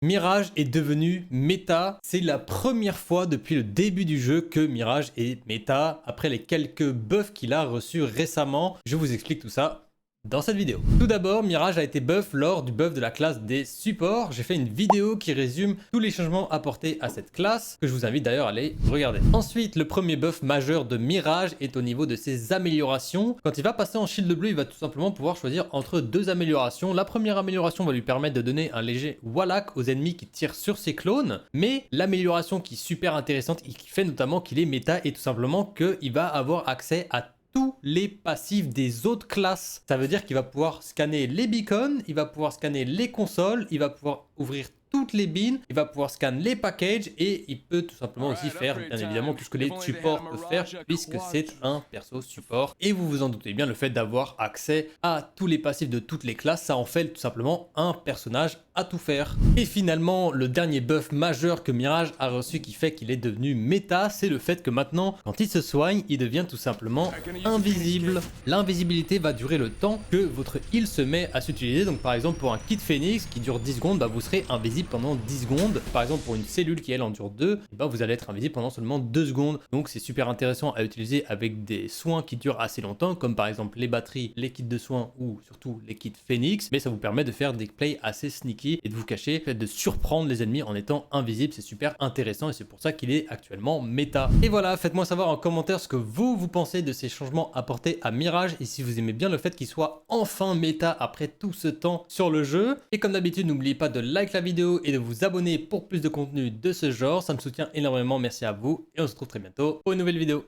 Mirage est devenu méta. C'est la première fois depuis le début du jeu que Mirage est méta, après les quelques buffs qu'il a reçus récemment. Je vous explique tout ça dans cette vidéo. Tout d'abord, Mirage a été buff lors du buff de la classe des supports. J'ai fait une vidéo qui résume tous les changements apportés à cette classe, que je vous invite d'ailleurs à aller regarder. Ensuite, le premier buff majeur de Mirage est au niveau de ses améliorations. Quand il va passer en shield bleu, il va tout simplement pouvoir choisir entre deux améliorations. La première amélioration va lui permettre de donner un léger wallach aux ennemis qui tirent sur ses clones, mais l'amélioration qui est super intéressante et qui fait notamment qu'il est méta est tout simplement qu'il va avoir accès à tous les passifs des autres classes. Ça veut dire qu'il va pouvoir scanner les beacons, il va pouvoir scanner les consoles, il va pouvoir ouvrir toutes les bins, il va pouvoir scanner les packages et il peut tout simplement aussi faire bien évidemment tout ce que les supports peuvent faire puisque c'est un perso support. Et vous vous en doutez bien, le fait d'avoir accès à tous les passifs de toutes les classes, ça en fait tout simplement un personnage à tout faire. Et finalement, le dernier buff majeur que Mirage a reçu qui fait qu'il est devenu méta, c'est le fait que maintenant, quand il se soigne, il devient tout simplement invisible. L'invisibilité va durer le temps que votre heal se met à s'utiliser. Donc par exemple pour un kit Phoenix qui dure 10 secondes, vous serez invisible pendant 10 secondes. Par exemple pour une cellule qui elle en dure 2, vous allez être invisible pendant seulement 2 secondes. Donc c'est super intéressant à utiliser avec des soins qui durent assez longtemps, comme par exemple les batteries, les kits de soins ou surtout les kits Phoenix. Mais ça vous permet de faire des plays assez sneaky et de vous cacher, de surprendre les ennemis en étant invisible. C'est super intéressant et c'est pour ça qu'il est actuellement méta. Et voilà, faites-moi savoir en commentaire ce que vous pensez de ces changements apportés à Mirage et si vous aimez bien le fait qu'il soit enfin méta après tout ce temps sur le jeu. Et comme d'habitude, n'oubliez pas de like la vidéo et de vous abonner pour plus de contenu de ce genre. Ça me soutient énormément, merci à vous et on se retrouve très bientôt pour une nouvelle vidéo.